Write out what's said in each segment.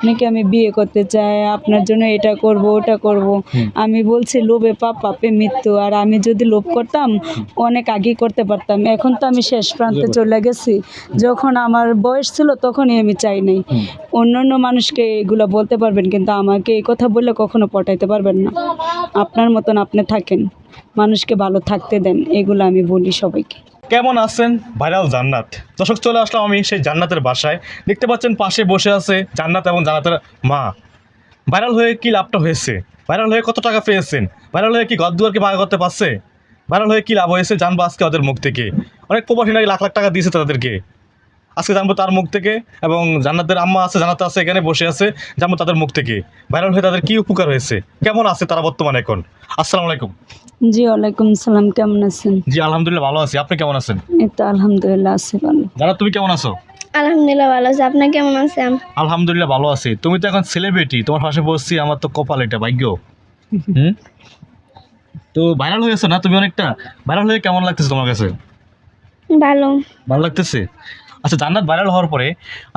আপনাকে আমি বিয়ে করতে চাই, আপনার জন্য এটা করব ওটা করব। আমি বলছি লোভে পাপ পাপে মৃত্যু, আর আমি যদি লোভ করতাম অনেক আগেই করতে পারতাম। এখন তো আমি শেষ প্রান্তে চলে গেছি। যখন আমার বয়স ছিল তখনই আমি চাই নাই। অন্য মানুষকে এগুলো বলতে পারবেন, কিন্তু আমাকে এই কথা বললে কখনো পটাইতে পারবেন না। আপনার মতন আপনি থাকেন, মানুষকে ভালো থাকতে দেন, এগুলো আমি বলি সবাইকে। কেমন আছেন ভাইরাল জান্নাত? দর্শক, চলে আসলাম আমি সেই জান্নাতের বাসায়। দেখতে পাচ্ছেন পাশে বসে আছে জান্নাত এবং জান্নাতের মা। ভাইরাল হয়ে কি লাভটা হয়েছে? ভাইরাল হয়ে কত টাকা পেয়েছেন? ভাইরাল হয়ে কি ঘর দুয়ারকে ভাড়া করতে পারছে? ভাইরাল হয়ে কি লাভ হয়েছে জানবো আজকে ওদের মুখ থেকে। অনেক প্রবাসী নাকি লাখ লাখ টাকা দিয়েছে তাদেরকে, আজকে জানবো তার মুখ থেকে। এবং জান্নাতের আম্মা আছে, জান্নাত আছে, এখানে বসে আছে, জানবো তাদের মুখ থেকে ভাইরাল হয়ে তাদের কি উপকার হয়েছে, কেমন আছে তারা বর্তমানে এখন। আসসালামু আলাইকুম। জি ওয়ালাইকুম সালাম, কেমন আছেন? জি আলহামদুলিল্লাহ ভালো আছি, আপনি কেমন আছেন? এই তো আলহামদুলিল্লাহ আছি ভালো। জান্নাত তুমি কেমন আছো? আলহামদুলিল্লাহ ভালো আছে। আপনি কেমন আছেন? আলহামদুলিল্লাহ ভালো আছি। তুমি তো এখন সেলিব্রিটি, তোমার পাশে বসছি, আমার তো কপাল, এটা ভাগ্য। তো ভাইরাল হয়েছে না তুমি অনেকটা? ভাইরাল হয়ে কেমন লাগতেছে তোমার কাছে? ভালো। ভালো লাগতেছে। আচ্ছা জান্নাত, ভাইরাল হওয়ার পরে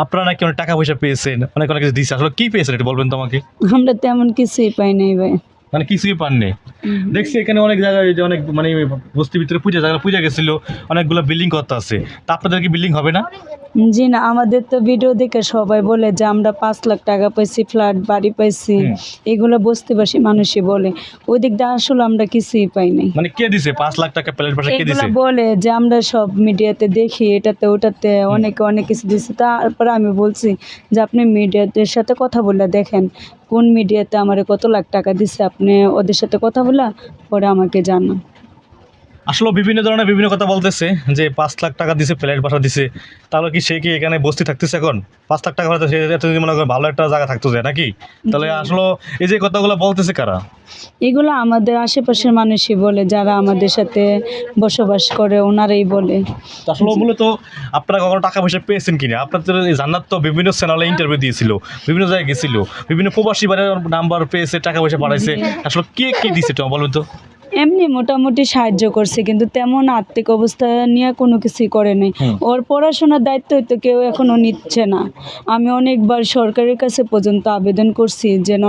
আপনারা নাকি অনেক টাকা পয়সা পেয়েছেন, অনেক অনেক কিছু দিচ্ছে, আসলে কি পেয়েছেন এটা বলবেন তো আমাকে? আমরা তেমন কিছুই পাই নাই ভাই। মানে কিছুই পাননি? দেখছি এখানে অনেক জায়গায় যে অনেক মানে বস্তির ভিতরে পূজা গেছিল, অনেকগুলো বিল্ডিং করতে আছে, তা আপনাদের কি বিল্ডিং হবে না? জি না, আমাদের তো ভিডিও দেখে সবাই বলে যে আমরা 5 লাখ টাকা পাইছি, ফ্ল্যাট বাড়ি পাইছি, এগুলো বস্তিবাসী মানুষই বলে। ওই দিক দিয়ে আসলে আমরা কিছুই পাই নাই। মানে কে দিছে 5 লাখ টাকা প্লেট পাশে, কে এগুলো দিছে? বলে যে আমরা সব মিডিয়াতে দেখি, এটাতে ওটাতে অনেকে অনেক কিছু দিচ্ছে। তারপরে আমি বলছি যে আপনি মিডিয়াদের সাথে কথা বলে দেখেন কোন মিডিয়াতে আমার কত লাখ টাকা দিচ্ছে, আপনি ওদের সাথে কথা বলে পরে আমাকে জানান। আসলে বিভিন্ন ধরনের বিভিন্ন কথা বলতেছে যে 5 লাখ টাকা দিছে, ফ্ল্যাট বাসা দিছে। তাহলে কি সে কি এখানে বস্তি থাকতেছে এখন? 5 লাখ টাকা ভাড়া সে এত যদি মনে করেন ভালো একটা জায়গা থাকতো যায় নাকি? তাহলে আসলে এই যে কথাগুলো বলতেছে কারা? এগুলো আমাদের আশেপাশের মানুষই বলে, যারা আমাদের সাথে বসবাস করে ওনারাই বলে। তো আসলে ওগুলো তো আপনারা কখনো টাকা পয়সা পেয়েছেন কিনা? আপনাদের এই জান্নাত তো বিভিন্ন চ্যানেলে ইন্টারভিউ দিয়েছিল, বিভিন্ন জায়গায় গেছিল, বিভিন্ন প্রবাসী বাড়ির নাম্বার পেয়েছে, টাকা পয়সা পাঠাইছে। আসলে কে কে দিছে তো বলুন তো? এমনি মোটামুটি সাহায্য করছে, কিন্তু তেমন আর্থিক অবস্থা নিয়ে কোনো কিছুই করে নাই। ওর পড়াশোনার দায়িত্ব তো কেউ এখনও নিচ্ছে না। আমি অনেকবার সরকারের কাছে পর্যন্ত আবেদন করছি যেন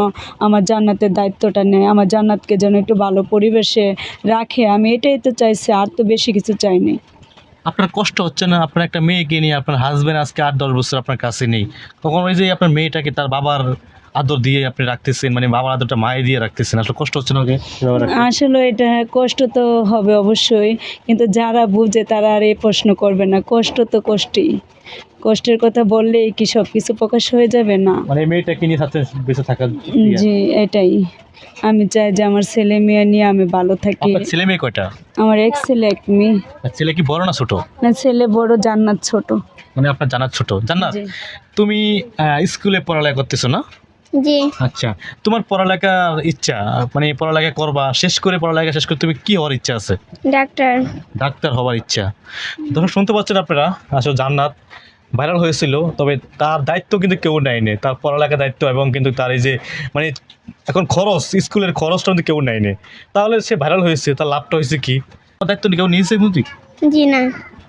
আমার জান্নাতের দায়িত্বটা নেয়, আমার জান্নাতকে যেন একটু ভালো পরিবেশে রাখে। আমি এটাই তো চাইছি, আর তো বেশি কিছু চাইনি। আপনার কষ্ট হচ্ছে না? আপনার একটা মেয়েকে নিয়ে, আপনার হাজবেন্ড আজকে 8-10 বছর আপনার কাছে নেই, তখন ওই যে আপনার মেয়েটাকে তার বাবার আদর দিয়ে আপনি রাখতেছেন, মানে বাবার আদরটা মায়ে দিয়ে রাখতেছেন, আসলে কষ্ট হচ্ছে না ওকে? আসলে এটা কষ্ট তো হবে অবশ্যই, কিন্তু যারা বুঝে তারা আর এই প্রশ্ন করবে না। কষ্ট তো কষ্টই, কষ্টের কথা বললেই কি সব কিছু প্রকাশ হয়ে যাবে না? মানে মেয়েটাকে নিয়ে সাথে বেঁচে থাকার। জি এটাই আমি চাই, যে আমার ছেলে মেয়ে নিয়ে আমি ভালো থাকি। আপনার ছেলে মেয়ে কয়টা? আমার এক ছেলে এক মেয়ে। আর ছেলে কি বড় না ছোট? না, ছেলে বড়, জান্নাত ছোট। মানে আপনার জান্নাত ছোট। জান্নাত, জি। তুমি স্কুলে পড়ালেখা করতেছো না? জি। আচ্ছা, তোমার পড়ালেখার ইচ্ছা, মানে পড়ালেখা করবা, শেষ করে পড়ালেখা শেষ করে তুমি কি হওয়ার ইচ্ছা আছে? ডাক্তার। ডাক্তার হওয়ার ইচ্ছা। দর্শক শুনতে পাচ্ছেন আপনারা, আসলে জান্নাত ভাইরাল হয়েছিল, তবে তার দায়িত্ব কিন্তু কেউ নেয়নি, তার পড়ালেখার দায়িত্ব এবং কিন্তু তার এই যে মানে এখন খরচ, স্কুলের খরচটা কিন্তু কেউ নেয়নি। তাহলে সে ভাইরাল হয়েছে, তার লাভটা হয়েছে কি? দায়িত্ব কেউ নিয়েছে বুঝলি? জি না।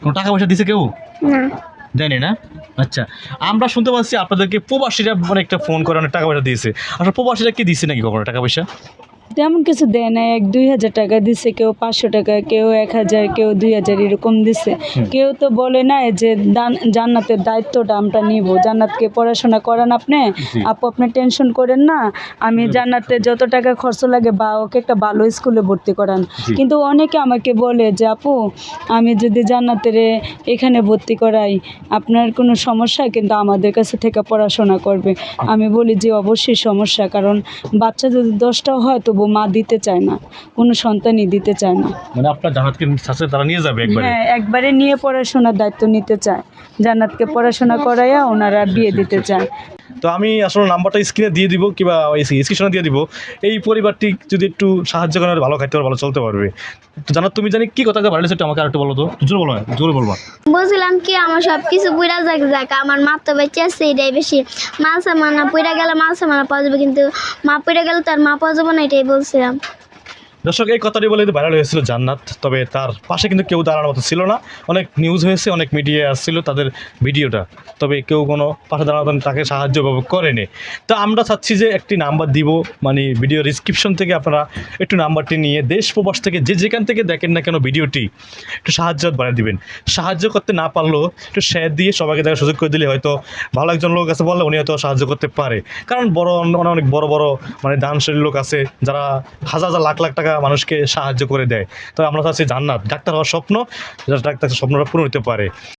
কোনো টাকা পয়সা দিয়েছে কেউ? না। জানি না। আচ্ছা, আমরা শুনতে পাচ্ছি আপনাদেরকে প্রবাসীরা অনেকটা ফোন করে অনেক টাকা পয়সা দিয়েছে। আসলে প্রবাসীরা কি দিচ্ছে নাকি কখনো টাকা পয়সা? তেমন কিছু দেয় না, 1-2 হাজার টাকা দিছে, কেউ 500 টাকা, কেউ 1000, কেউ 2000 এরকম দিছে। কেউ তো বলে না যে জান্নাতের দায়িত্বটা আমরা নিব, জান্নাতকে পড়াশোনা করান আপনি, আপু আপনি টেনশন করেন না, আমি জান্নাতে যত টাকা খরচ লাগে বা ওকে একটা ভালো স্কুলে ভর্তি করান। কিন্তু অনেকে আমাকে বলে যে আপু আমি যদি জান্নাতের এখানে ভর্তি করাই আপনার কোনো সমস্যা, কিন্তু আমাদের কাছে থেকে পড়াশোনা করবে। আমি বলি যে অবশ্যই সমস্যা, কারণ বাচ্চা যদি 10টাও হয় তবু মা দিতে চায় না, কোনো সন্তানই দিতে চায় না। মানে আপনার জান্নাতকে সাথে তারা নিয়ে যাবে একবারে? হ্যাঁ, একবারে নিয়ে পড়াশোনার দায়িত্ব নিতে চায়, জান্নাতকে পড়াশোনা করাইয়া ওনারা বিয়ে দিতে চায়। তো আমি আসলে নাম্বারটা স্ক্রিনে দিয়ে দিব, কিংবা স্ক্রিপশনে দিয়ে দিব। এই পরিবারটি যদি একটু সাহায্য করেন, ভালো খাইতে পারবে, ভালো চলতে পারবে। তো জানাত, তুমি জানি কি কথা ভালো সেটা আমাকে আরেকটু বলো তো, জোরে বলো, জোরে বলবা। বলছিলাম কি আমার সব কিছু পুরা যাক, আমার মা তো বেঁচে আছে, এটাই বেশি। মাল সামানা পুরা গেলে মাল সামানা পাওয়া যাবে, কিন্তু মা পুরা গেলে তার মা পাওয়া যাবে না, এটাই বলছিলাম। দর্শক এই কথাটি বলে ভাইরাল হয়েছিল জান্নাত, তবে তার পাশে কিন্তু কেউ দাঁড়ানোর মতো ছিল না। অনেক নিউজ হয়েছে, অনেক মিডিয়ায় আসছিল তাদের ভিডিওটা, তবে কেউ কোনো পাশে দাঁড়ানো তাকে সাহায্য করেনি। তো আমরা চাচ্ছি যে একটি নাম্বার দিব, মানে ভিডিও ডিসক্রিপশন থেকে আপনারা একটু নাম্বারটি নিয়ে দেশ প্রবাস থেকে যে যেখান থেকে দেখেন না কেন ভিডিওটি একটু সাহায্য বানিয়ে দিবেন। সাহায্য করতে না পারলেও একটু শেয়ার দিয়ে সবাইকে দেখার সুযোগ করে দিলে হয়তো ভালো একজন লোক আছে বললে উনি হয়তো সাহায্য করতে পারে। কারণ অনেক বড় বড় মানে দানশীল লোক আছে যারা হাজার হাজার লাখ লাখ টাকা মানুষকে সাহায্য করে দেয়। তো আমরা চাচ্ছি জান্নাত ডাক্তার হওয়ার স্বপ্ন, যারা ডাক্তার স্বপ্নটা পূরণ হতে পারে।